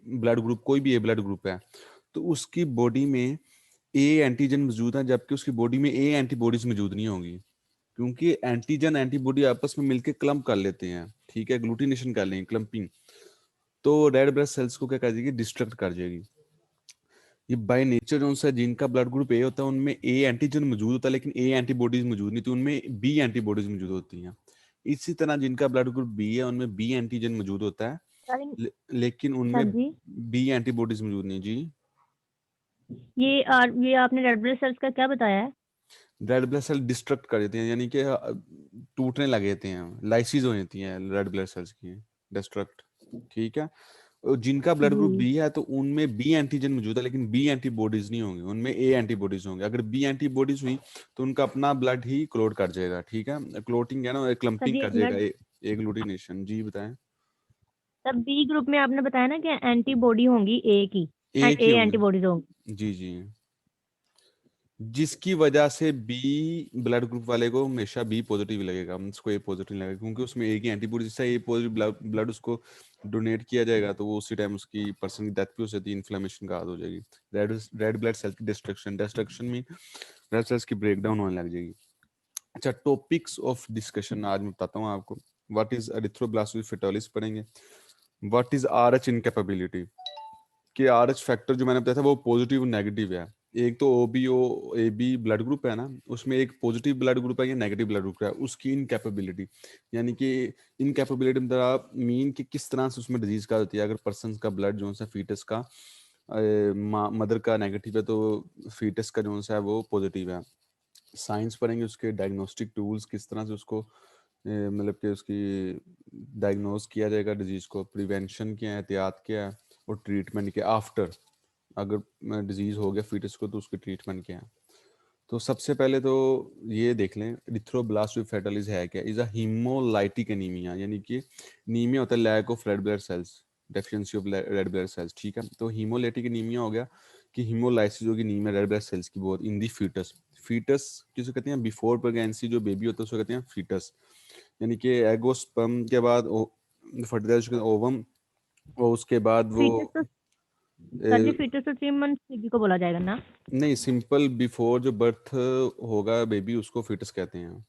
Blood group, कोई भी ए blood group है, तो उसकी बॉडी में ए एंटीजन मौजूद है, जबकि उसकी बॉडी में ए एंटीबॉडीज मौजूद नहीं होंगी, क्योंकि एंटीजन एंटीबॉडी आपस में मिलकर क्लम्प कर लेते हैं, ठीक है, ग्लूटिनेशन कर लेंगे, क्लम्पिंग, तो रेड ब्लड सेल्स को क्या कर देगी, डिस्ट्रक्ट कर जाएगी। ये बाय नेचर जो सा जिनका ब्लड ग्रुप ए होता है उनमें ए एंटीजन मौजूद होता है, लेकिन ए एंटीबॉडीज मौजूद नहीं, तो उनमें बी एंटीबॉडीज मौजूद होती हैं। इसी तरह जिनका ब्लड ग्रुप बी है उनमें बी एंटीजन मौजूद होता है, लेकिन सर उनमें जी, बी एंटीबॉडीज मौजूद नहीं। जी, ये आपने रेड ब्लड सेल्स का क्या बताया है? रेड ब्लड सेल डिस्ट्रक्ट कर देते हैं, यानी कि टूटने लग जाते हैं, लाइसिस हो जाती हैं रेड ब्लड सेल्स की, डिस्ट्रक्ट, ठीक है। और जिनका ब्लड ग्रुप जी बी है तो उनमें बी एंटीजन मौजूद है, लेकिन बी एंटीबॉडीज नहीं होंगे, उनमें ए एंटीबॉडीज होंगे। अगर बी एंटीबॉडीज हुई तो उनका अपना ब्लड ही क्लोट कर जाएगा, ठीक है, क्लोटिंग है ना, सर, क्लम्पिंग ये कर जाएगा, ब्लड एग्लूटिनेशन। जी बताएं। सर, बी ग्रुप में आपने बताया ना कि एंटीबॉडी होंगी ए की, एक ही ए होंगे। एंटीबॉडीज होंगी। जी जी, जिसकी वजह से बी ब्लड ग्रुप वाले को हमेशा बी पॉजिटिव लगेगा, उसको ए पॉजिटिव लगेगा, क्योंकि उसमें ए की एंटीबॉडी, जिससे ए पॉजिटिव ब्लड उसको डोनेट किया जाएगा, तो वो उसी टाइम उसकी पर्सन की डेथ भी हो सकती है, इन्फ्लेमेशन का हो जाएगी। रेड ब्लड सेल की डिस्ट्रक्शन, डिस्ट्रक्शन में रेड सेल्स की ब्रेकडाउन होने लग जाएगी। अच्छा, टॉपिक्स ऑफ डिस्कशन आज मैं बताता हूँ आपको। व्हाट इज एरिथ्रोब्लास्टोसिस फेटालिस पढ़ेंगे। व्हाट इज आरएच इनकैपेबिलिटी, कि आरएच फैक्टर जो मैंने बताया था वो पॉजिटिव नेगेटिव है। एक तो OBO A B blood group है ना, उसमें एक पॉजिटिव ब्लड ग्रुप है या नेगेटिव ब्लड ग्रुप है, उसकी इनकैपेबिलिटी, यानी कि इनकैपेबिलिटी मतलब आप मीन कि किस तरह से उसमें डिजीज का होती है। अगर पर्सन का ब्लड जो है फीटस का, मदर का नेगेटिव है तो फीटस का जो है वो पॉजिटिव है। साइंस पढ़ेंगे, उसके डायग्नोस्टिक टूल्स, किस तरह से उसको मतलब कि उसकी डायग्नोज किया जाएगा डिजीज को, प्रिवेंशन क्या है, एहतियात क्या है, और ट्रीटमेंट क्या आफ्टर अगर डिजीज हो गया फीटस को तो उसकी ट्रीटमेंट क्या है। तो सबसे पहले तो ये देख लें इरिथ्रोब्लास्टोसिस फेटालिस है क्या। इज अ हीमोलाइटिक एनीमिया, यानी कि नीमिया होता है lack of red blood cells, deficiency of red blood cells, ठीक है। तो हीमोलाइटिक एनीमिया हो गया कि हीमोलाइसिस होगी नीमिया रेड ब्लड सेल्स की बहुत इन दी फीटस। फीटस किसे कहते हैं, बिफोर प्रेगनेंसी जो बेबी होता है उसको कहते हैं फीटस, यानी कि एगोस्पर्म के बाद फर्टिलाइजेशन ओवम, और उसके बाद वो फीटस तो सर जी, फीटस तो 3 मंथ बेबी को बोला जाएगा ना? नहीं, सिंपल बिफोर जो बर्थ होगा बेबी उसको फीटस कहते हैं,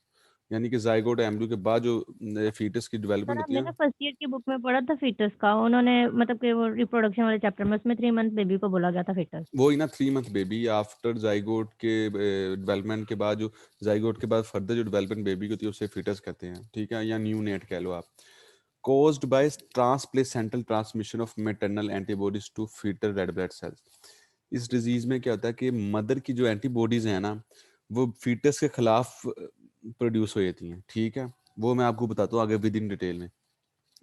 यानी कि जाइगोट एम्ब्रियो के बाद जो फीटस की सर, डेवलपमेंट होती हमने है। ना फर्स्ट ईयर की बुक में पढ़ा था फीटस का, उन्होंने मतलब कि वो रिप्रोडक्शन वाले चैप्टर में उसमें 3 मंथ बेबी को बोला गया था फीटस। वो ही ना 3 मंथ बेबी आफ्टर जाइगोट के डेवलपमेंट के बाद, जो जाइगोट के बाद फर्दर जो डेवलपमेंट बेबी होती है उसे फीटस कहते हैं, ठीक है, या न्यू नेट कह लो आप। caused by transplacental transmission of maternal antibodies to fetal red blood cells। इस डिजीज में क्या होता है कि मदर की जो एंटीबॉडीज है ना वो फीटस के खिलाफ प्रोड्यूस हो जाती हैं, ठीक है। वो मैं आपको बताता हूँ आगे विद इन डिटेल में।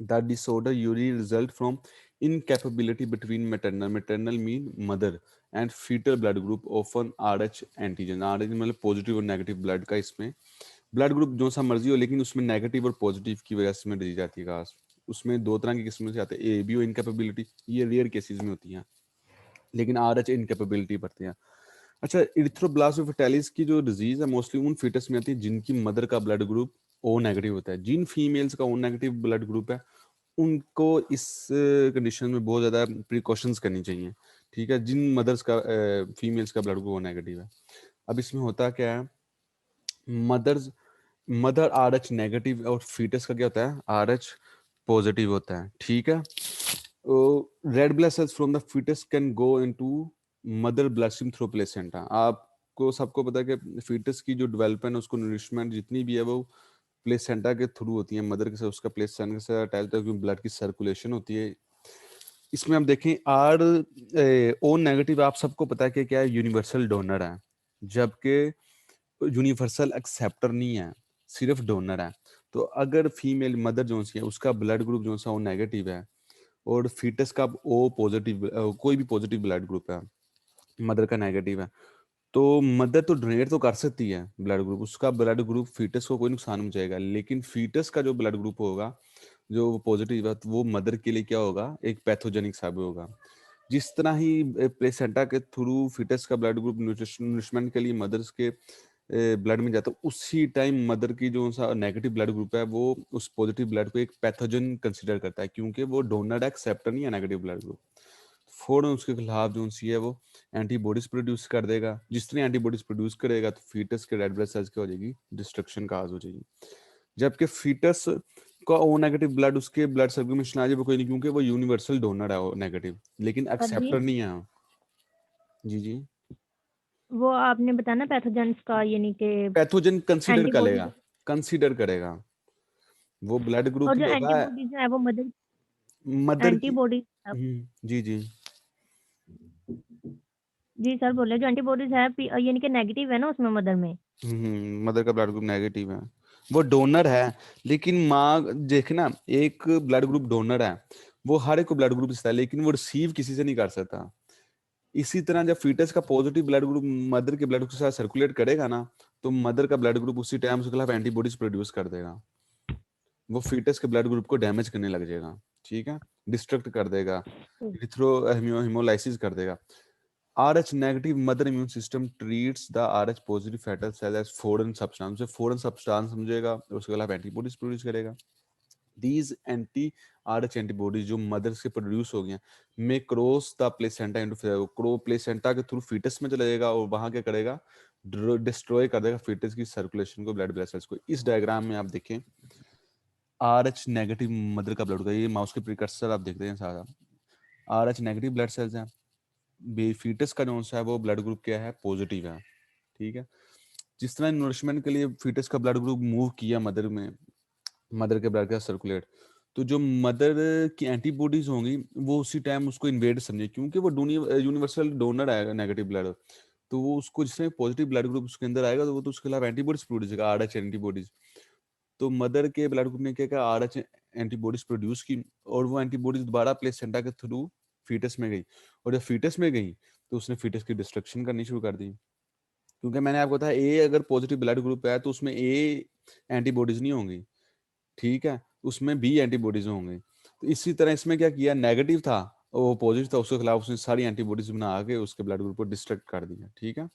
That disorder usually result from incapability between maternal mean mother and fetal blood group often Rh antigen. Rh मतलब पॉजिटिव और नेगेटिव ब्लड का, इसमें ब्लड ग्रुप जो सा मर्जी हो लेकिन उसमें नेगेटिव और पॉजिटिव की वजह से में डिजीज आती है खास। उसमें दो तरह की किस्में से आते हैं, ए बी ओ इनकैपेबिलिटी, ये रेयर केसेस में होती हैं, लेकिन आर एच इनकैपेबिलिटी बढ़ती हैं। अच्छा, इरिथ्रोब्लास्टोसिस की जो डिजीज है मोस्टली उन फीटस में आती है जिनकी मदर का ब्लड ग्रुप ओ नेगेटिव होता है। जिन फीमेल्स का ओ नेगेटिव ब्लड ग्रुप है उनको इस कंडीशन में बहुत ज़्यादा प्रिकॉशंस करनी चाहिए, ठीक है, जिन मदर्स का फीमेल्स का ब्लड ग्रुप ओ नेगेटिव है। अब इसमें होता क्या है, mothers mother R H negative और फीटस का क्या होता है, आर एच पॉजिटिव होता है, ठीक है। Red blood cells from the fetus can go into mother blood stream through placenta. आपको सबको पता है कि फीटस की जो डेवलपमेंट है उसको नरिशमेंट जितनी भी है वो प्लेसेंटा के थ्रू होती है, मदर के साथ उसका प्लेसेंटा से अटैच होता है क्योंकि ब्लड की सर्कुलेशन होती है। इसमें हम देखें आर ओ नेगेटिव, आप सबको पता है कि क्या है, यूनिवर्सल डोनर है, जबकि यूनिवर्सल एक्सेप्टर नहीं है, सिर्फ डोनर है। तो अगर फीमेल मदर जो सी है उसका ब्लड ग्रुप जो सा वो नेगेटिव है और फीटस का ओ पॉजिटिव, कोई भी पॉजिटिव ब्लड ग्रुप है, मदर का नेगेटिव है, तो मदर तो डोनेट तो कर सकती है ब्लड ग्रुप, उसका ब्लड ग्रुप फीटस को कोई नुकसान नहीं पहुंचाएगा, लेकिन फीटस का जो ब्लड ग्रुप होगा जो पॉजिटिव है तो वो मदर के लिए क्या होगा, एक पैथोजेनिक साबित होगा। जिस तरह ही प्लेसेंटा के थ्रू फीटस का ब्लड ग्रुप न्यूट्रिशमेंट के लिए मदर्स के ब्लड में जाता है, उसी टाइम मदर की जो सा नेगेटिव ब्लड ग्रुप है वो उस पॉजिटिव ब्लड को एक पैथोजन कंसिडर करता है, क्योंकि वो डोनर एक्सेप्टर नहीं है नेगेटिव ब्लड ग्रुप। फौरन उसके खिलाफ जो सी है वो एंटीबॉडीज प्रोड्यूस कर देगा। जिस तरह एंटीबॉडीज प्रोड्यूस करेगा तो फीटस के रेड ब्लड सेल्स क्या हो जाएगी, डिस्ट्रक्शन काज हो जाएगी। जबकि फीटस का ओ नेगेटिव ब्लड उसके ब्लड सर्कुलेशन आ जाए वो कोई नहीं, क्योंकि वो यूनिवर्सल डोनर है, वो नेगेटिव, लेकिन सर जी, एक्सेप्टर नहीं है। जी जी। वो आपने बताया ना पैथोजेंस का, यानी कि पैथोजन कंसीडर एंटीबॉडीज, करेगा, कंसीडर करेगा। वो ब्लड ग्रुप और जो ही होगा एंटीबॉडीज है वो मदर, मदर की। एंटीबॉडीज। जी जी। जी सर बोले, जो एंटीबॉडीज है यानी कि नेगेटिव है ना उसमें मदर में। मदर का ब्लड ग्रुप नेगेटिव है, वो डोनर है। लेकिन माँ देखना, एक ब्लड ग्रुप डोनर है, वो हर एक को ब्लड ग्रुप देता है, लेकिन वो रिसीव किसी से नहीं कर सकता। इसी तरह जब फीटस का पॉजिटिव ब्लड ग्रुप मदर के ब्लड ग्रुप के साथ सर्कुलेट करेगा ना, तो मदर का ब्लड ग्रुप उसी टाइम उसके खिलाफ एंटीबॉडीज प्रोड्यूस कर देगा। वो फीटस के ब्लड ग्रुप को डैमेज करने लग जाएगा, ठीक है, डिस्ट्रक्ट कर देगा, इरिथ्रो हेमोलाइसिस कर देगा। RH negative mother immune system treats the RH positive fetal cell as foreign substance. Foreign substance समझेगा, उसके खिलाफ एंटीबॉडीज प्रोड्यूस करेगा। दीज एंटी RH एंटीबॉडीज जो मदर से प्रोड्यूस हो गए में क्रॉस द प्लेसेंटा इनटू क्रो प्लेसेंटा के थ्रू फीटस में चला जाएगा और वहां क्या करेगा, डिस्ट्रॉय कर देगा फीटस की सर्कुलेशन को, ब्लड वेसल्स को। इस डायग्राम में आप देखें, RH नेगेटिव मदर का ब्लड होता है, ये माउस के प्रिकर्सर आप देख रहे हैं सारा, RH नेगेटिव ब्लड सेल्स हैं। फीटस का जो है वो ब्लड ग्रुप क्या है, पॉजिटिव है, ठीक है। जिस तरह नरिशमेंट के लिए फीटस का ब्लड ग्रुप मूव किया मदर में, मदर के ब्लड का सर्कुलेट, तो जो मदर की एंटीबॉडीज होंगी वो उसी टाइम उसको इन्वेड समझे, क्योंकि वो यूनिवर्सल डोनर आएगा नेगेटिव ब्लड। तो वो उसको जिसमें पॉजिटिव ब्लड ग्रुप उसके अंदर आएगा तो वो तो उसके खिलाफ एंटीबॉडीज प्रोड्यूस करेगा, RH एंटीबॉडीज। तो मदर के ब्लड ग्रुप ने क्या किया, RH एंटीबॉडीज प्रोड्यूस की, और वो एंटीबॉडीज दोबारा प्लेसेंटा के थ्रू फीटस में गई, और जब फीटस में गई तो उसने फीटस की डिस्ट्रक्शन करनी शुरू कर दी। क्योंकि मैंने आपको बताया ए अगर पॉजिटिव ब्लड ग्रुप है तो उसमें ए एंटीबॉडीज नहीं होंगी, ठीक है, उसमें बी एंटीबॉडीज होंगे। तो इसी तरह इसमें क्या किया, नेगेटिव था वो पॉजिटिव था, उसके खिलाफ उसने सारी एंटीबॉडीज बना के उसके ब्लड ग्रुप को डिस्ट्रक्ट कर दिया, ठीक है,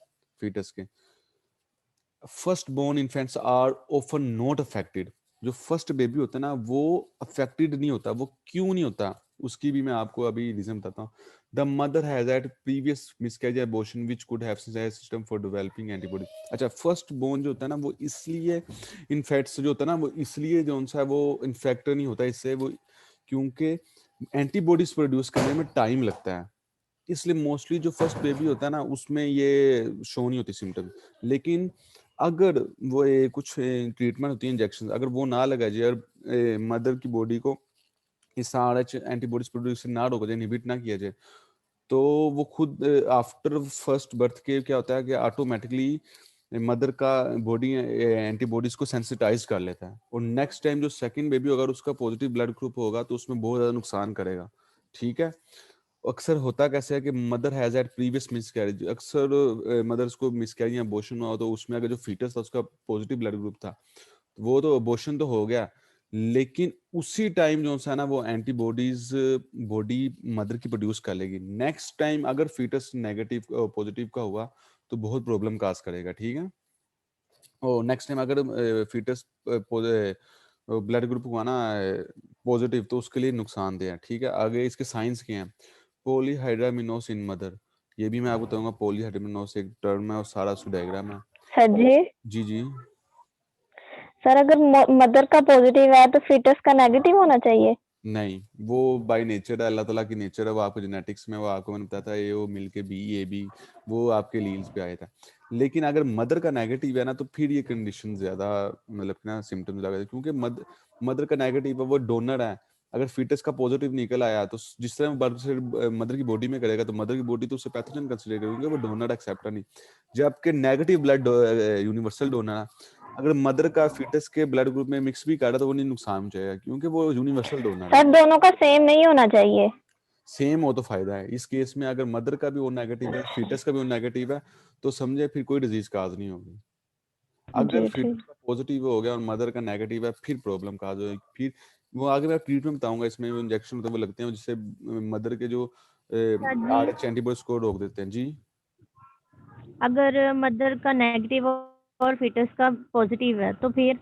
फीटस के। First born infants are often not affected. जो फर्स्ट बेबी होता है ना वो अफेक्टेड नहीं होता, वो क्यों नहीं होता, उसकी भी मैं आपको अभी रीजन बताता हूँ। The mother has had previous miscarriage abortion which could have system for developing antibody. अच्छा, फर्स्ट बोर्न जो होता है ना वो इसलिए इन्फेक्ट्स जो होता है ना वो इसलिए जो सा वो इन्फेक्ट नहीं होता इससे, वो क्योंकि एंटीबॉडीज प्रोड्यूस करने में टाइम लगता है, इसलिए मोस्टली जो फर्स्ट बेबी होता है ना उसमें ये शो नहीं होती सिम्टम। लेकिन अगर वो कुछ ट्रीटमेंट होती है, इंजेक्शन, अगर वो ना लगाया जाए और मदर की बॉडी को इस RH एंटीबॉडीज प्रोड्यूस ना रोका जाए, इनहिबिट ना किया जाए, तो वो खुद आफ्टर फर्स्ट बर्थ के क्या होता है कि ऑटोमेटिकली मदर का बॉडी एंटीबॉडीज को सेंसिटाइज कर लेता है, और नेक्स्ट टाइम जो सेकंड बेबी होगा उसका पॉजिटिव ब्लड ग्रुप होगा तो उसमें बहुत ज्यादा नुकसान करेगा, ठीक है। अक्सर होता कैसे है कि mother has had previous miscarriage, अक्सर मदर्स को मिसकैरेज या अबॉर्शन हुआ तो उसमें अगर जो फीटस था उसका पॉजिटिव ब्लड ग्रुप था, वो तो अबॉर्शन तो हो गया, लेकिन उसी टाइम जो है ना वो एंटीबॉडीज बॉडी मदर की प्रोड्यूस कर लेगी। नेक्स्ट टाइम अगर फीटस नेगेटिव पॉजिटिव का हुआ तो बहुत प्रॉब्लम काज करेगा, ठीक है। और नेक्स्ट टाइम अगर फीटस ब्लड ग्रुप हुआ ना पॉजिटिव तो उसके लिए नुकसानदेह है, ठीक है। आगे इसके साइंस के हैं, पॉलीहाइड्रामिनोस इन मदर, ये भी मैं आपको बताऊंगा। पॉलीहाइड्रामिनोस एक टर्म है और सारा उसका डायग्राम है। सर जी, जी जी। सर अगर मदर का पॉजिटिव है तो फीटस का नेगेटिव होना चाहिए? नहीं, वो बाय नेचर है, अल्लाह ताला की नेचर है, वो आपको जेनेटिक्स में, वो आपको मैंने बताया था ये वो मिलके बी ए बी वो आपके लील्स पे आया था। लेकिन अगर मदर का नेगेटिव है ना तो फिर ये कंडीशन ज्यादा मतलब ना सिम्टम्स लगा, क्योंकि मदर का नेगेटिव है, वो डोनर है। अगर फीटस का पॉजिटिव निकल आया तो जिस तरह बर्थ से मदर की बॉडी में करेगा तो मदर की बॉडी तो उसे पैथोजन कंसीडर करेंगे, वो डोनर एक्सेप्टर नहीं। जबकि नेगेटिव ब्लड यूनिवर्सल डोनर है, अगर मदर का फीटस के ब्लड ग्रुप में मिक्स भी कर रहा तो वो नहीं नुकसान पहुंचाएगा, क्योंकि वो यूनिवर्सल डोनर है। सर दोनों का सेम नहीं होना चाहिए? सेम हो तो फायदा है। इस केस में अगर मदर का भी वो नेगेटिव है, फीटस का भी वो नेगेटिव है, तो समझे फिर कोई डिजीज काज नहीं होगी। अगर जी फीटस ठीक। का पॉजिटिव हो गया और मदर का नेगेटिव है फिर प्रॉब्लम काज होगी। फिर वो आगे मैं ट्रीटमेंट बताऊंगा, इसमें इंजेक्शन होते हैं वो लगते हैं जिससे मदर के जो सर जी, RH एंटीबॉडीज को रोक देते हैं। जी। अगर मदर का नेगेटिव और फीटस का पॉजिटिव है तो फिर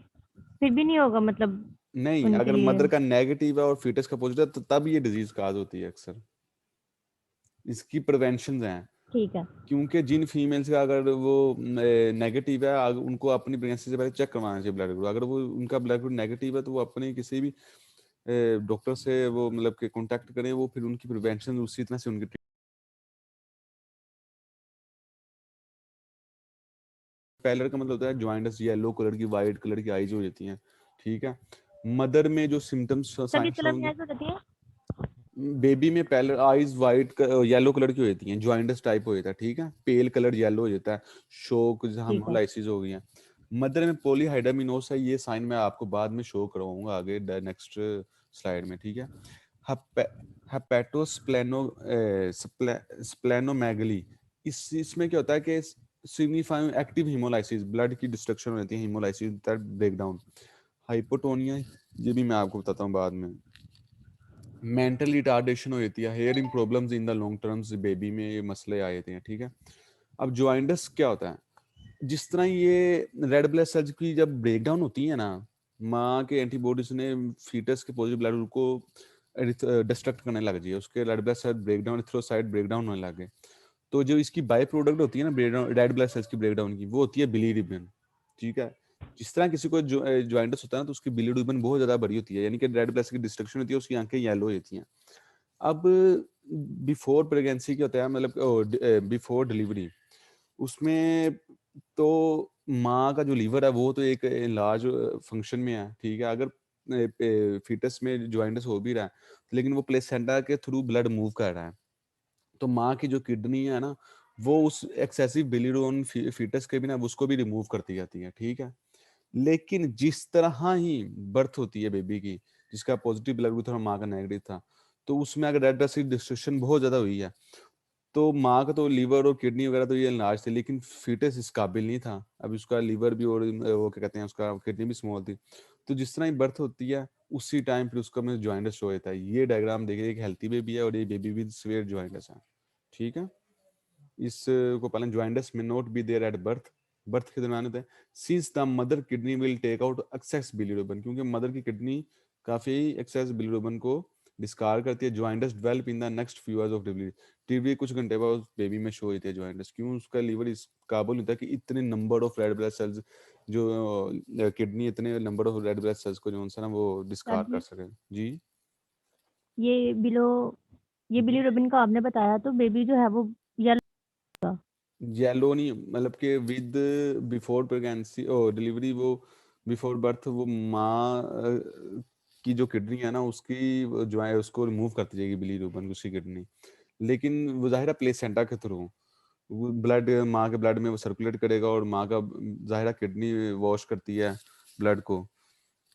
भी नहीं होगा मतलब नहीं, उनके अगर लिए। मदर का नेगेटिव है और फीटस का पॉजिटिव है तो तब ये डिजीज काज होती है अक्सर। इसकी प्रिवेंशन हैं, ठीक है। क्योंकि जिन फीमेल्स का अगर वो नेगेटिव है उनको अपनी प्रेगनेंसी से पहले चेक करवाना चाहिए ब्लड ग्रुप। अगर वो उनका ब्लड ग्रुप नेगेटिव है तो वो अपने किसी भी डॉक्टर से वो मतलब के कांटेक्ट करें, वो फिर उनकी प्रिवेंशन उसी तरह से उनकी। पैलर का मतलब होता है ज्वाइंटस, येलो कलर की, वाइट कलर की आईज हो जाती हैं, ठीक है। मदर में जो सिम्टम्स सर किस साइंस कलर की होंगे, आइज हो जाती है? बेबी में pallor eyes white yellow colour की हो जाती हैं, ज्वाइंटस टाइप हो जाता है, ठीक है। पेल कलर येलो हो जाता है, शोक ठीक है। हेमोलाइसिस हो गई है। मदर में पॉलीहाइड्रामिनोस है, ये साइन मैं आपको बाद में शो करवाऊंगा आगे नेक्स्ट स्लाइड में, ठीक है। हेपेटोस्प्लेनो स्प्लेनोमेगली, इसमें क्या होता है कि सिग्निफाइंग एक्टिव हीमोलाइसिस, ब्लड की डिस्ट्रक्शन हो जाती है, हीमोलाइसिस ब्रेकडाउन। हाइपोटोनिया, ये भी मैं आपको बताता हूँ बाद में। मेंटल रिटार्डेशन हो जाती है, hearing problems in the long terms, baby में ये मसले आ जाते हैं, ठीक है। अब ज्वाइंटस क्या होता है, जिस तरह ये रेड ब्लड सेल्स की जब ब्रेकडाउन होती है ना, माँ के एंटीबॉडीज ने फीटस के पॉजिटिव ब्लड को डिस्ट्रक्ट करने लग जाए, उसके red blood cell breakdown, erythrocyte breakdown होने लगे। तो जो इसकी बाय प्रोडक्ट होती है ना ब्रेकडाउन, रेड ब्लड सेल्स की ब्रेकडाउन की, वो होती है बिलीरुबिन, ठीक है। जिस तरह किसी को ज्वाइंटस होता है ना तो उसकी बिलीरुबिन बहुत ज्यादा बड़ी होती है, यानी कि रेड ब्लड सेल की डिस्ट्रक्शन होती है, उसकी आंखें येलो हो जाती हैं। अब बिफोर प्रेगनेंसी क्या होता है, मतलब बिफोर डिलीवरी, उसमें तो माँ का जो लीवर है वो तो एक लार्ज फंक्शन में है, ठीक है। अगर फीटस में ज्वाइंटस हो भी रहा है लेकिन वो प्लेसेंटा के थ्रू ब्लड मूव कर रहा है, तो माँ की जो किडनी है ना वो उस एक्सेसिव बिलीरूबिन फीटस के भी ना उसको भी रिमूव करती जाती है, ठीक है। लेकिन जिस तरह ही बर्थ होती है बेबी की, जिसका पॉजिटिव ब्लड ग्रुप था और माँ का नेगेटिव था, तो उसमें अगर रेड ब्लड सेल डिस्ट्रक्शन बहुत ज्यादा हुई है तो माँ का तो लीवर और किडनी वगैरह तो ये लार्ज थे, लेकिन फीटस इस काबिल नहीं था। अब उसका लीवर भी और वो क्या कहते हैं उसका किडनी भी स्मॉल थी। तो जिस तरह ही बर्थ होती है उसी टाइम फिर उसका में ज्वाइंटस शो होता है। ये डायग्राम देखिए, एक हेल्थी बेबी है और ये बेबी विद सीवियर ज्वाइंटस है, ठीक है। इसको पहले ज्वाइंटस में not be there at birth, birth के दौरान होता है। Since the mother kidney will take out excess bilirubin, क्योंकि मदर की किडनी काफी एक्सेस बिलीरुबिन को डिस्कार्ड करती है। Jaundice develop in the next few hours of delivery, delivery कुछ घंटे बाद बेबी में शो होती है ज्वाइंटस। क्यों, उसका लीवर इस काबुल नहीं होता कि इतने number of red blood sales, जो किडनी इतने number of red blood sales को जो है ना वो सर डिस्कार्ड कर जी सके। जी ये बिलो ये जी बिलीरुबिन का आपने बताया तो बेबी जो है वो येलो होगा। येलो नहीं, मतलब कि विद बिफोर प्रेगनेंसी और डिलीवरी, वो बिफोर बर्थ वो माँ की जो किडनी है ना उसकी जो है उसको रिमूव करती जाएगी बिलीरुबिन, उसकी किडनी। लेकिन वो जाहिर है प्लेसेंटा के थ्रू वो ब्लड माँ के ब्लड में वो सर्कुलेट करेगा, और माँ का जाहिर है किडनी वॉश करती है ब्लड को,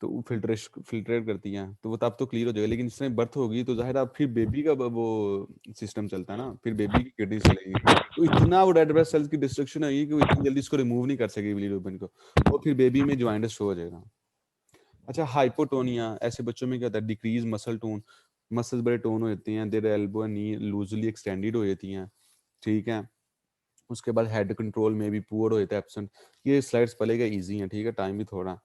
तो वो फिल्ट्रेट करती हैं, तो वो तब तो क्लियर हो जाएगा। लेकिन जिसमें बर्थ होगी तो जाहिर है फिर बेबी का वो सिस्टम चलता है ना, फिर बेबी की किडनी चलेगी, तो इतना वो रेड ब्लड सेल्स की डिस्ट्रक्शन होगी कि वो इतनी जल्दी इसको रिमूव नहीं कर सकेगी बिलीरुबिन को, और फिर बेबी में ज्वाइंटस शो हो जाएगा। अच्छा, हाइपोटोनिया, ऐसे बच्चों में क्या होता है, डिक्रीज मसल टोन, मसल्स बड़े टोन हो जाती हैं, their elbow and knee loosely extended हो जाती हैं, ठीक है। उसके बाद हेड कंट्रोल में भी पुअर हो जाता है, एब्सेंट। ये स्लाइड्स पहले का इजी हैं, ठीक है, टाइम भी थोड़ा।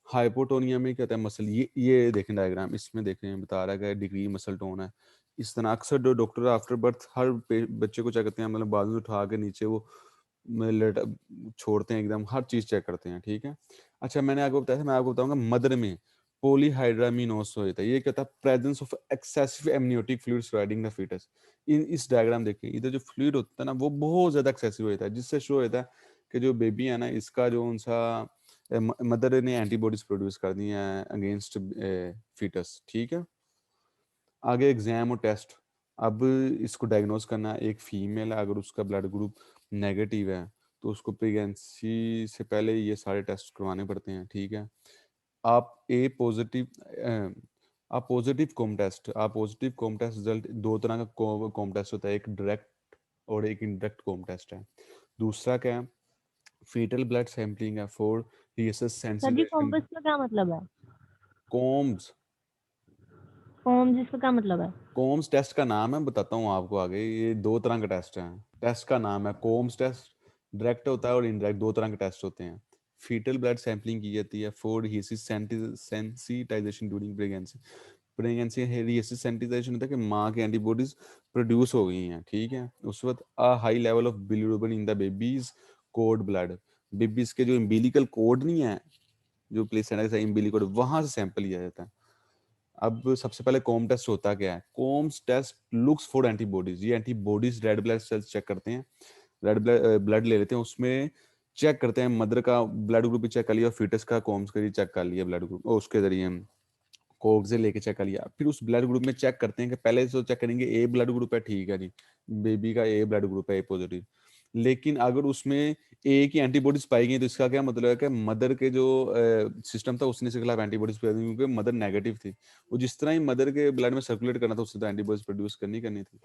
हाइपोटोनिया में क्या होता है, मसल, ये देखें डायग्राम, इसमें देखें बता रहा है कि डिग्री मसल टोन है। इस तरह अक्सर जो डॉक्टर आफ्टर बर्थ हर बच्चे को चेक करते हैं, मतलब बाजू उठा के नीचे वो लेट छोड़ते हैं एकदम, हर चीज चेक करते हैं, ठीक है। अच्छा, मैंने आपको बताया था, मैं आपको बताऊंगा मदर में पॉलीहाइड्रामिनोस होता है। ये क्या था, presence of excessive amniotic fluid surrounding the fetus. इन इस डायग्राम देखिए, इधर जो फ्लूइड होता है ना वो बहुत ज्यादा एक्सेसिव होता है, जिससे शो होता है कि जो बेबी है ना इसका जो उनसा मदर ने एंटीबॉडीज प्रोड्यूस कर दी हैं अगेंस्ट फीटस, ठीक है। आगे एग्जाम और टेस्ट। अब इसको डायग्नोस करना है, एक फीमेल है अगर उसका ब्लड ग्रुप नेगेटिव है तो उसको प्रेगनेंसी से पहले ये सारे टेस्ट करवाने पड़ते हैं, ठीक है। आप ए पॉजिटिव आप पॉजिटिव कॉम टेस्ट रिजल्ट, दो तरह का कॉम टेस्ट होता है, एक डायरेक्ट और एक इनडायरेक्ट कॉम टेस्ट है। दूसरा क्या है, फीटल ब्लड सैंपलिंग है फॉर रीसस सर जी सेंसिटाइजेशन। कॉम्बस का क्या मतलब है? कॉम्स कॉम्स इसका क्या मतलब है? कोम्स टेस्ट का नाम है, बताता हूँ आपको आगे। ये दो तरह का टेस्ट है, टेस्ट का नाम है कोम्स टेस्ट, डायरेक्ट होता है और इनडायरेक्ट, दो तरह के टेस्ट होते हैं। फीटल ब्लड सैंपलिंग की जाती है for sensitization during pregnancy. Pregnancy sensitization होता है कि माँ की एंटीबॉडीज प्रोड्यूस हो गई हैं, ठीक है। उस वक्त a high level of bilirubin in the babies code blood, babies के जो इम्बिलिकल कोड नहीं है, जो प्लेसेंटा से इम्बिलिकल, वहां से सैंपल लिया जाता है। अब सबसे पहले कॉम टेस्ट होता क्या है? Coombs test looks for antibodies. ये antibodies red blood cells check करते हैं, रेड ब्लड ले लेते हैं, उसमें चेक करते हैं मदर का ब्लड ग्रुप भी चेक कर लिया और फीटस का कॉम्स के लिए चेक कर लिया ब्लड ग्रुप, उसके जरिए कोग से लेके चेक कर लिया। फिर उस ब्लड ग्रुप में चेक करते हैं कि पहले तो चेक करेंगे ए ब्लड ग्रुप है, ठीक है जी, बेबी का ए ब्लड ग्रुप है, ए पॉजिटिव। लेकिन अगर उसमें ए की एंटीबॉडीज पाई गई तो इसका क्या मतलब है कि मदर के जो सिस्टम था उसने इसके खिलाफ एंटीबॉडीज पाई, क्योंकि मदर नेगेटिव थी। वो जिस तरह ही मदर के ब्लड में सर्कुलेट करना था उससे तो एंटीबॉडीज प्रोड्यूस करनी थी।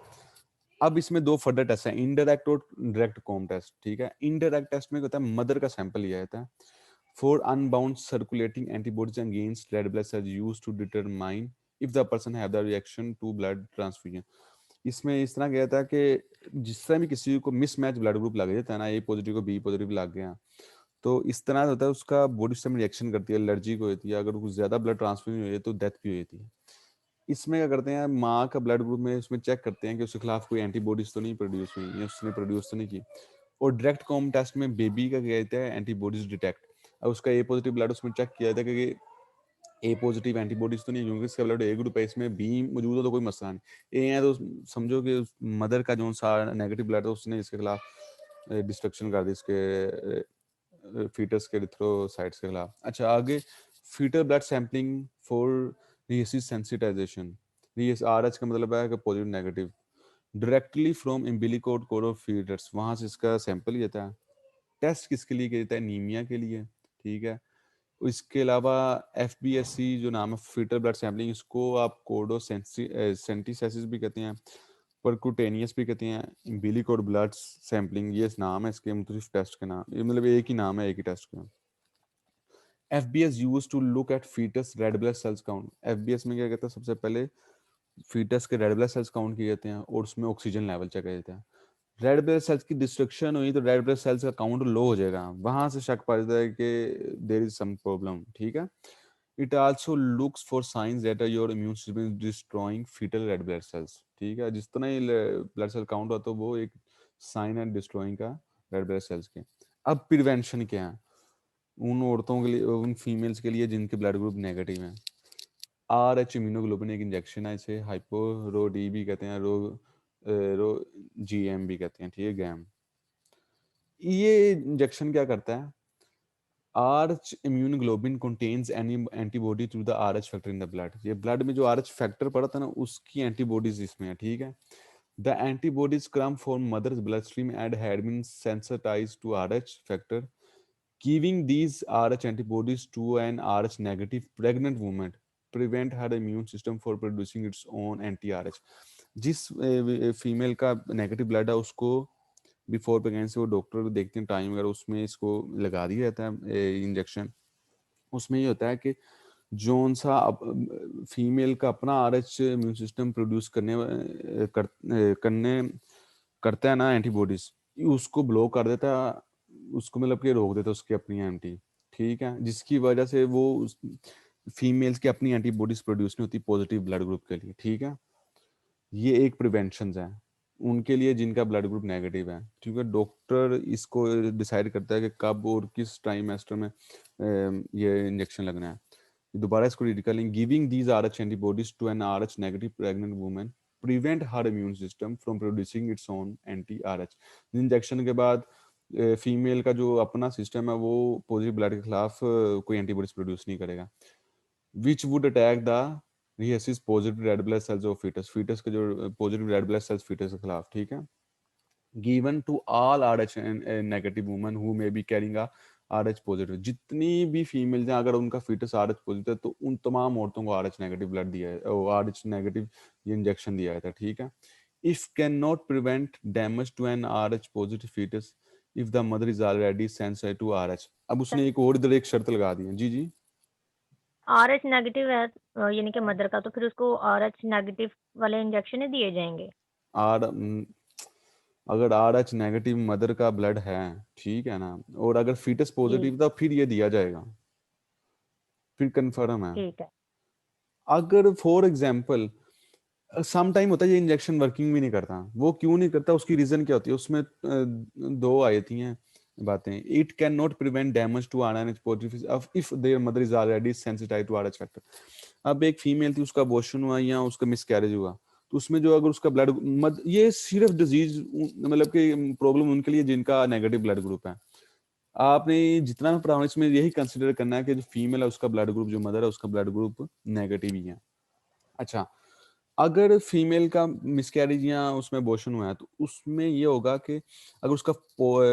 अब इसमें दो फर्दर टेस्ट हैं, इनडायरेक्ट और डायरेक्ट कॉम टेस्ट, ठीक है। इनडायरेक्ट टेस्ट में क्या होता है, मदर का सैंपल लिया जाता है for unbound circulating antibodies against red blood cells used to determine if the person have the reaction to blood transfusion. इसमें इस तरह गया था कि जिस तरह भी किसी को मिसमैच ब्लड ग्रुप लग जाता है ना, ए पॉजिटिव को बी पॉजिटिव लग गया, तो इस तरह होता है उसका बॉडी सिस्टम रिएक्शन करती है, एलर्जी को होती है, अगर कुछ ज्यादा ब्लड ट्रांसफ्यूजन हो जाए तो डेथ भी हो जाती है। इसमें क्या करते हैं, माँ का ब्लड ग्रुप में उसमें चेक करते हैं कि उसके खिलाफ कोई एंटीबॉडीज तो नहीं प्रोड्यूस हुई या उसने प्रोड्यूस तो नहीं की। और डायरेक्ट कॉम टेस्ट में बेबी का क्या कहते हैं, एंटीबॉडीज डिटेक्ट। अब उसका ए पॉजिटिव ब्लड उसमें चेक किया जाता है कि ए पॉजिटिव एंटीबॉडीज तो नहीं, क्योंकि इसका ब्लड ए ग्रुप है, इसमें बी मौजूद हो तो कोई मसला नहीं। ए है तो समझो कि मदर का जो सा नेगेटिव ब्लड है उसने इसके खिलाफ डिस्ट्रक्शन कर दी, इसके फीटस के एरिथ्रोसाइट्स के खिलाफ। अच्छा आगे, fetal blood sampling for rhesus sensitization. Rhesus Rh का मतलब है कि positive negative, directly from umbilical cord of fetus, वहां से इसका सैंपल लिया जाता है। टेस्ट किसके लिए किया जाता है? नीमिया के लिए, ठीक है। इसके अलावा एफबीएससी जो नाम है फीटल ब्लड सैंपलिंग, इसको आप कोडो सेंटिसाइसिस भी कहते हैं, परक्यूटेनियस भी कहते हैं, इम्बिलिकोड ब्लड सैंपलिंग, ये नाम है इसके मुख्तलिफ टेस्ट के नाम, ये मतलब एक ही नाम है एक ही टेस्ट का। FBS use to look at fetus red blood cells count. FBS में क्या कहता है, सबसे पहले फीटस के रेड ब्लड सेल्स काउंट किए जाते हैं और उसमें ऑक्सीजन लेवल चेक किया जाता है। रेड ब्लड सेल्स की डिस्ट्रक्शन हुई तो रेड ब्लड सेल्स का काउंट लो हो जाएगा, वहां से शक पा जाता है कि देयर इज सम प्रॉब्लम, ठीक है। It also looks for signs that your immune system is destroying fetal red blood cells, ठीक है। जिस तरह ही ब्लड सेल काउंट होता है वो एक साइन है डिस्ट्रॉइंग का रेड ब्लड सेल्स के। अब प्रिवेंशन क्या है उन औरतों के लिए, उन फीमेल्स के लिए जिनके ब्लड ग्रुप नेगेटिव हैं? RH इम्यूनोग्लोबिन एक इंजेक्शन है, इसे हाइपो रो डी भी कहते हैं, रो GM भी कहते हैं, ठीक है, गैम। ये इंजेक्शन क्या करता है? Rh immunoglobin contains any antibody to the RH factor in the blood. ये ब्लड में जो RH फैक्टर पड़ा था ना, उसकी एंटीबॉडीज इसमें है, ठीक है। The antibodies come from mother's blood stream and had been sensitized to RH factor, giving these RH antibodies to an RH negative pregnant woman prevent her immune system for producing its own anti-RH। जिस female का negative blood है उसको before pregnancy वो doctor को देखते हैं time वगैरह, उसमें इसको लगा दिया जाता है इंजेक्शन। उसमें ये होता है कि जोन सा फीमेल का अपना RH इम्यून सिस्टम प्रोड्यूस करने करता है ना एंटीबॉडीज, उसको ब्लॉक कर देता है, उसको मतलब कि रोक देता है उसकी अपनी एंटी, ठीक है। जिसकी वजह से वो फीमेल्स की अपनी एंटीबॉडीज प्रोड्यूस नहीं होती पॉजिटिव ब्लड ग्रुप के लिए, ठीक है। ये एक प्रिवेंशन है उनके लिए जिनका ब्लड ग्रुप नेगेटिव है, ठीक है। डॉक्टर इसको डिसाइड करता है कि कब और किस ट्राइमेस्टर में ये इंजेक्शन लगना है। दोबारा इसको रीड कर लेंगे, giving these RH antibodies to an RH negative pregnant women prevent her immune system from producing its own anti-RH। Injection के बाद फीमेल का जो अपना सिस्टम है वो पॉजिटिव ब्लड के खिलाफ कोई एंटीबॉडीज प्रोड्यूस नहीं करेगा, which would attack the rhesus positive red blood cells of fetus, fetus के जो positive red blood cells fetus के खिलाफ, ठीक है। Given to all RH negative women who may be carrying a RH positive. जितनी भी फीमेल्स हैं अगर उनका फीटस RH पॉजिटिव है तो उन तमाम औरतों को RH नेगेटिव ब्लड दिया है, RH नेगेटिव ये इंजेक्शन दिया जाता है, ठीक है। If can not prevent damage to an RH positive fetus if the mother is already sensitive to RH। अब उसने एक और इधर एक शर्त लगा दी है, जी जी। RH नेगेटिव है यानी कि मदर का, तो फिर उसको RH नेगेटिव वाले इंजेक्शन ही दिए जाएंगे? आर अगर RH नेगेटिव मदर का ब्लड है, ठीक है ना, और अगर फीटस पॉजिटिव था फिर ये दिया जाएगा, फिर कंफर्म है। ठीक है। अगर फॉर एग्जाम्पल सम टाइम होता है ये इंजेक्शन वर्किंग भी नहीं करता, वो क्यों नहीं करता, उसकी रीजन क्या होती है, उसमें दो आई थी हैं बातें। It can not prevent damage to RH positive if their mother is already sensitive to RH factor. अब एक फीमेल थी, उसका अबॉर्शन हुआ या उसका मिसकैरेज हुआ, तो उसमें जो अगर उसका ब्लड ये सिर्फ डिजीज मतलब कि प्रॉब्लम उनके लिए जिनका नेगेटिव ब्लड ग्रुप है। आपने जितना भी पढ़ा इसमें यही कंसिडर करना है कि जो फीमेल है उसका ब्लड ग्रुप, जो मदर है उसका ब्लड ग्रुप नेगेटिव ही है। अच्छा, अगर फीमेल का मिसकैरेज या उसमें अबॉर्शन हुआ है तो उसमें ये होगा कि अगर उसका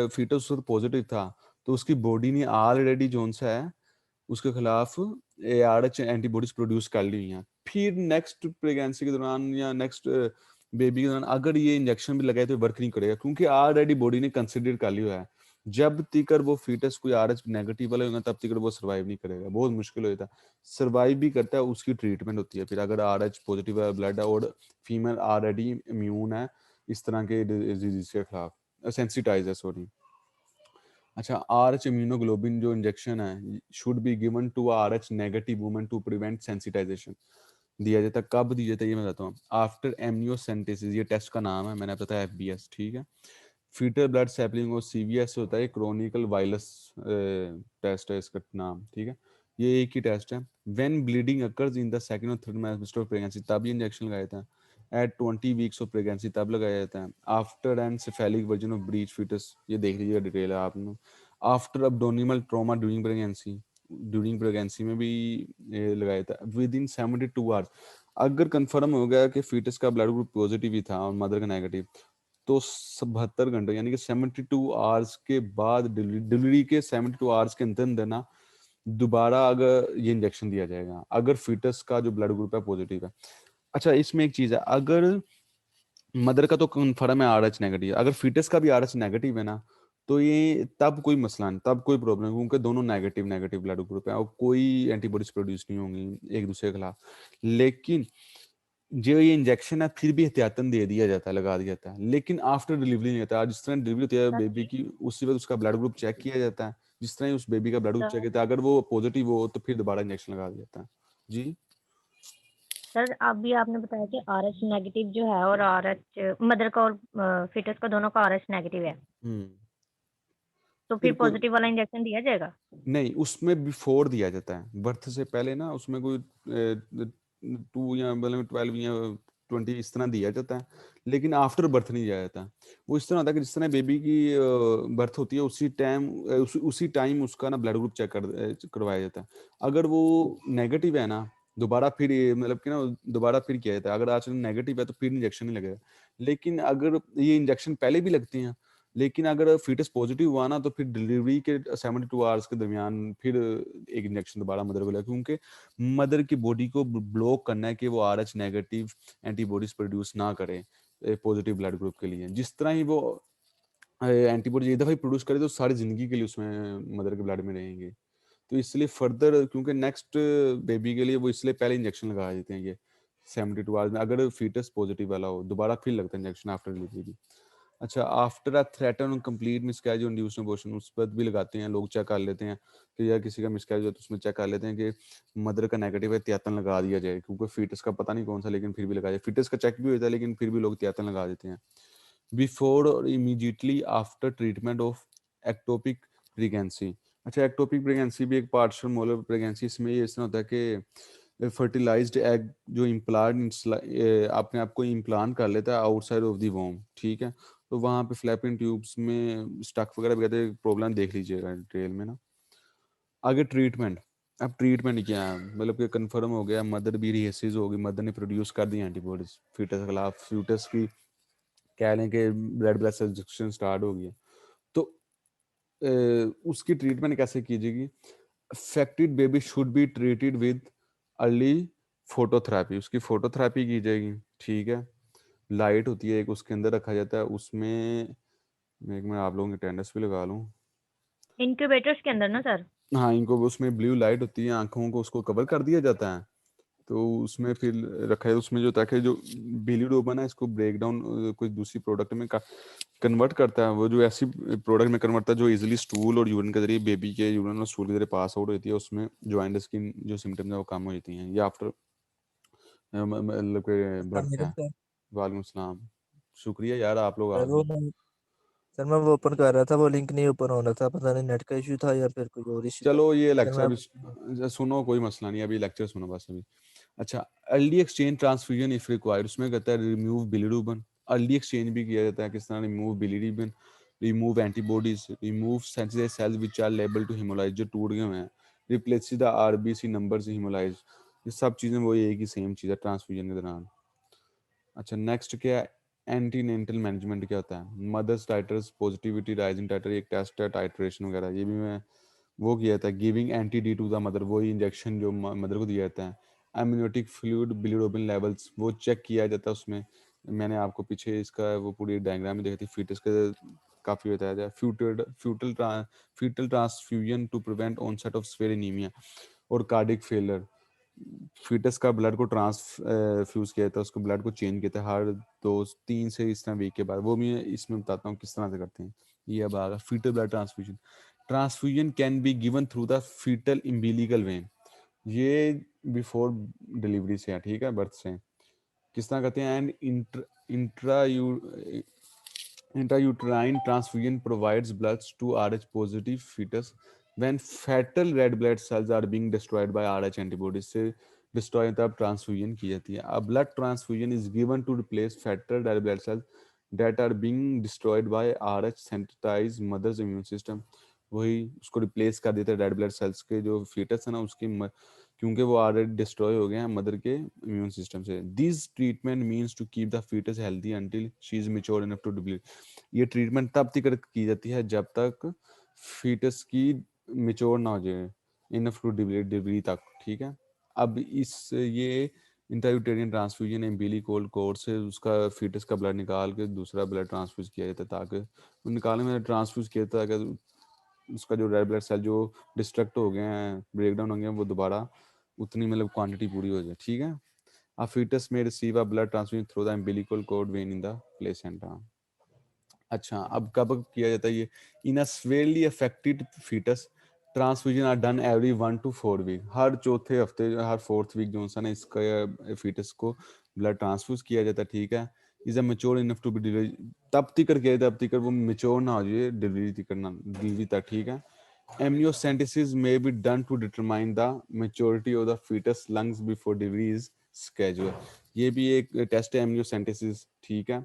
फीटस पॉजिटिव था तो उसकी बॉडी ने ऑलरेडी जोन सा है उसके खिलाफ ARH एंटीबॉडीज प्रोड्यूस कर ली हुई हैं। फिर नेक्स्ट प्रेगनेंसी के दौरान या नेक्स्ट बेबी के दौरान अगर ये इंजेक्शन भी लगाए तो वर्क नहीं करेगा, क्योंकि ऑलरेडी बॉडी ने कंसिडर कर लिया है। जब तक वो फीटस कोई RH नेगेटिव वाला होगा तब तक वो सर्वाइव नहीं करेगा, बहुत मुश्किल होता है। सर्वाइव भी करता है, उसकी ट्रीटमेंट होती है फिर, अगर RH पॉजिटिव ब्लड है और फीमेल ऑलरेडी इम्यून है इस तरह के डिजीज के खिलाफ, सेंसिटाइज है, सॉरी। अच्छा, RH इम्यूनोग्लोबिन जो इंजेक्शन है should be given to RH negative woman to prevent sensitization. दिया जाता है, कब दिया जाता है ये मैं बताता हूँ। आफ्टर एमनियोसेंटेसिस, ये टेस्ट का नाम है, मैंने बताया FBS, ठीक है। फीटल ब्लड सैंपलिंग और CVS होता है, क्रोनिकल वायरस टेस्ट है इसका नाम, ठीक है। ये एक ही टेस्ट है। When bleeding occurs in the second और थर्ड ट्राइमेस्टर ऑफ प्रेगनेंसी, तब ये इंजेक्शन लगाया जाता है। एट 20 वीक्स ऑफ प्रेगनेंसी तब लगाया जाता है। After and cephalic version of breech fetus, ये देख लीजिएगा डिटेल है आपने। After abdominal trauma during pregnancy में भी ये लगाया था। विद इन 72 आवर्स, अगर कंफर्म हो गया कि फीटस का ब्लड ग्रुप पॉजिटिव ही था और मदर का नेगेटिव, तो 72 घंटे यानी कि 72 आवर्स के बाद, डिलीवरी के 72 आवर्स के अंदर अंदर ना दोबारा अगर ये इंजेक्शन दिया जाएगा, अगर फीटस का जो ब्लड ग्रुप है पॉजिटिव है। अच्छा, इसमें एक चीज है, अगर मदर का तो कंफर्म है RH नेगेटिव, अगर फीटस का भी RH नेगेटिव है ना, तो ये तब कोई मसला नहीं, तब कोई प्रॉब्लम नहीं, क्योंकि दोनों नेगेटिव नेगेटिव ब्लड ग्रुप है और कोई एंटीबॉडीज प्रोड्यूस नहीं होंगी एक दूसरे के खिलाफ। लेकिन जो ये इंजेक्शन है फिर भी एहतियातन दे दिया जाता है, लगा दिया जाता है, लेकिन आफ्टर डिलीवरी नहीं होता। जिस तरह डिलीवरी होती है सर बेबी की, उसी वक्त उसका ब्लड ग्रुप चेक किया जाता है, जिस तरह ही उस बेबी का ब्लड ग्रुप चेक सर किया जाता है, अगर वो पॉजिटिव हो तो फिर दोबारा इंजेक्शन लगा दिया जाता है। जी। सर, अभी आपने बताया कि RH नेगेटिव जो है और RH मदर का और फीटस का दोनों का RH नेगेटिव है, हम्म। तो फिर फिर कोई पॉजिटिव वाला इंजेक्शन दिया जाएगा? नहीं, उसमें बिफोर दिया जाता है, बर्थ से पहले ना, उसमें कोई 2 या मतलब 12 या 20 इस तरह दिया जाता है, लेकिन आफ्टर बर्थ नहीं दिया जाता। वो इस तरह होता है कि जिस तरह बेबी की बर्थ होती है उसी टाइम उसका ना ब्लड ग्रुप चेक करवाया जाता है। अगर वो नेगेटिव है ना, दोबारा फिर मतलब कि ना दोबारा फिर किया जाता है। अगर आज नेगेटिव है तो फिर इंजेक्शन नहीं लगेगा, लेकिन अगर ये इंजेक्शन पहले भी लगते हैं, लेकिन अगर फीटस पॉजिटिव हुआ ना तो फिर डिलीवरी के 72 आवर्स के दरमियान फिर एक इंजेक्शन दोबारा मदर को लगा, क्योंकि मदर की बॉडी को ब्लॉक करना है कि वो RH नेगेटिव एंटीबॉडीज प्रोड्यूस ना करे पॉजिटिव ब्लड ग्रुप के लिए। जिस तरह ही वो एंटीबॉडीज एक दफा ही प्रोड्यूस करे तो सारी जिंदगी के लिए उसमें मदर के ब्लड में रहेंगे। तो इसलिए फर्दर, क्योंकि नेक्स्ट बेबी के लिए वो इसलिए पहले इंजेक्शन लगा देते हैं ये 72 आवर्स में, अगर फीटस पॉजिटिव वाला हो दोबारा फिर लगता है इंजेक्शन आफ्टर डिलीवरी भी। अच्छा, आफ्टर अ थ्रेटन और कंप्लीट मिसकैरेज और इंड्यूस्ड अबॉर्शन, उस पर भी लगाते हैं लोग, चेक कर लेते हैं कि यार किसी का मिसकैरेज हो तो उसमें चेक कर लेते हैं कि मदर का नेगेटिव है, त्यातन लगा दिया जाए, क्योंकि फीटस का पता नहीं कौन सा, लेकिन फिर भी लगाया जाए। फीटस का चेक भी होता है लेकिन फिर भी लोग त्यातन लगा देते हैं। बिफोर और immediately after treatment of ectopic pregnancy. अच्छा, एक्टोपिक प्रेगनेंसी भी एक पार्शियल मोलर प्रेगनेंसी, इसमें ये इस तरह होता है कि फर्टिलाइज्ड एग जो इम्प्लांट अपने आप को इम्प्लांट कर लेता है आउटसाइड ऑफ द वोम, ठीक है। तो वहाँ पे फ्लैपिंग ट्यूब्स में स्टक वगैरह भी कहते हैं, प्रॉब्लम देख लीजिएगा डिटेल में ना। आगे ट्रीटमेंट, अब ट्रीटमेंट क्या है, मतलब कि कंफर्म हो गया मदर भी रिहेसिस होगी, मदर ने प्रोड्यूस कर दी एंटीबॉडीज फीटस के खिलाफ, फीटस की कह लें कि ब्लड सर्कुलेशन स्टार्ट हो गया, तो उसकी ट्रीटमेंट कैसे कीजिएगी। Affected baby should be treated with early phototherapy, उसकी फोटोथेरेपी की जाएगी, ठीक है। लाइट होती है एक, उसके अंदर रखा जाता है, उसमें एक मैं आप लोगों की अटेंडेंस भी लगा लूँ। इंक्यूबेटर्स के अंदर ना सर? हाँ, इनको उसमें ब्लू लाइट होती है, आंखों को उसको कवर कर दिया जाता है, तो उसमें फिर रखा है, उसमें जो ताकि जो बिलीरुबिन है इसको ब्रेक डाउन कोई दूसरी प्रोडक्ट में कन्वर्ट करता है, वो जो ऐसी प्रोडक्ट में कन्वर्ट करता है जो इजीली स्टूल और यूरिन के जरिए, बेबी के यूरिन और स्टूल के जरिए पास आउट होती है, उसमें ज्वाइंट स्किन जो सिम्टम्स है वो कम हो जाती हैं। ये आफ्टर मतलब के अस्सलाम बर्थ वालेकुम है। सर। वालेकुम सलाम, शुक्रिया यार आप लोग आ सर वो गए। सर मैं वो ओपन कर रहा था, वो लिंक नहीं ओपन हो रहा था, पता नहीं नेट का इशू था या फिर कोई और इशू था। चलो ये सर लेक्चर मैं अभी सुनो, कोई मसला नहीं, अभी लेक्चर सुनो बस अभी। अच्छा, early exchange transfusion if required, उसमें कहता है रिमूव बिलीरुबिन। अर्ली एक्सचेंज भी किया जाता है, किस तरह remove bilirubin, remove antibodies, remove sensitive cells which are liable to hemolyze, जो टूट गए हुए हैं, replace the RBC numbers hemolyze. ये सब चीज़ें वही एक ही सेम चीज़ है ट्रांसफ्यूजन के दौरान। अच्छा, नेक्स्ट क्या है, एंटीनेंटल मैनेजमेंट क्या होता है, मदर्स टाइटर्स, पॉजिटिविटी राइजिंग टाइटर, एक टेस्ट है टाइट्रेशन वगैरह, ये भी मैं वो किया था। Giving anti D to the mother, वही इंजेक्शन जो मदर को दिया जाता है। एम्नियोटिक फ्लूइड बिलीरुबिन लेवल्स, वो चेक किया जाता है उसमें। मैंने आपको पीछे इसका वो पूरी डायग्राम में देखी थी, फीटस के काफ़ी बताया जाए। Fetal transfusion to prevent onset of severe anaemia और कार्डिक फेलर। फीटस का ब्लड को ट्रांसफ्यूज किया था, उसको ब्लड को चेंज किया था हर 2-3 से इस तरह वीक के बाद, वो मैं इसमें बताता हूँ किस तरह से करते हैं। ये अब आगा fetal blood transfusion. Transfusion can be given through the fetal umbilical vein, ये बिफोर डिलीवरी से है, ठीक है, बर्थ से। किस तरह करते हैं, and intra intrauterine transfusion provides blood to Rh positive fetus when fatal red blood cells are being destroyed by Rh antibodies से destroy तब ट्रांसफ्यूजन की जाती है। A blood transfusion is given to replace fatal red blood cells that are being destroyed by Rh sensitized mother's immune system। वही उसको replace कर देता है रेड ब्लड सेल्स के, जो फीटस है ना उसकी क्योंकि वो ऑलरेडी डिस्ट्रॉय हो गए हैं मदर के इम्यून सिस्टम से। This treatment means to keep the fetus healthy until she is mature enough to deliver. ये ट्रीटमेंट तब तक की जाती है जब तक फीटस की मेच्योर ना हो जाए, इनफ टू डिलीवरी तक, ठीक है। अब इस ये इंट्रायूटेरियन ट्रांसफ्यूजन एम्बिलिकल कोर्ड से उसका फीटस का ब्लड निकाल के दूसरा ब्लड ट्रांसफ्यूज किया जाता है, ताकि निकालने में ट्रांसफ्यूज किया था अगर उसका जो रेड ब्लड सेल जो डिस्ट्रक्ट हो गए हैं, ब्रेक डाउन हो गए हैं, वो दोबारा उतनी मतलब क्वांटिटी पूरी हो जाए, ठीक है। A fetus may receive a blood transfusion through the umbilical cord vein in the placenta। अच्छा, अब कब किया जाता है ये, in a severely affected fetus transfusion are done every 1 to 4 week, हर चौथे हफ्ते हर 4th वीक जो सा ना इसका फीटस को ब्लड ट्रांसफ्यूज किया जाता है, ठीक है। Is a mature enough to be delivery, तब तक किया तब तक वो मेच्योर ना हो जाए डिलीवरी तक, ठीक है। Amniocentesis may be done to determine the maturity of the fetus lungs before delivery is scheduled। ये भी एक टेस्ट है amniocentesis, ठीक है।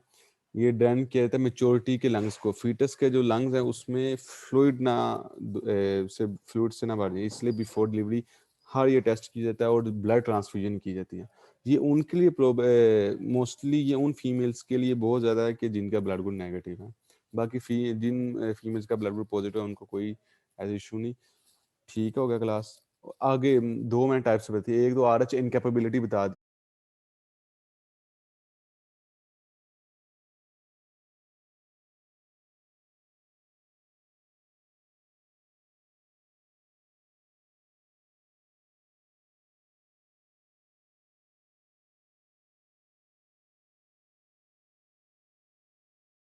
ये डन किया जाता है मेच्योरिटी के लंग्स को, फीटस के जो लंग्स हैं उसमें फ्लूइड ना से फ्लूइड से ना बढ़ जाए, इसलिए बिफोर डिलीवरी हर ये टेस्ट किया जाता है और ब्लड ट्रांसफ्यूजन की जाती है। ये उनके लिए मोस्टली ये उन फीमेल्स के लिए बहुत ज़्यादा है कि जिनका ब्लड ग्रुप नेगेटिव है। बाकी जिन फीमेल्स का ब्लड ग्रुप पॉजिटिव है उनको कोई ऐसा इशू नहीं, ठीक हो गया क्लास। आगे 2 मैंने टाइप्स बताई, एक तो आर एच इनकेपेबिलिटी बता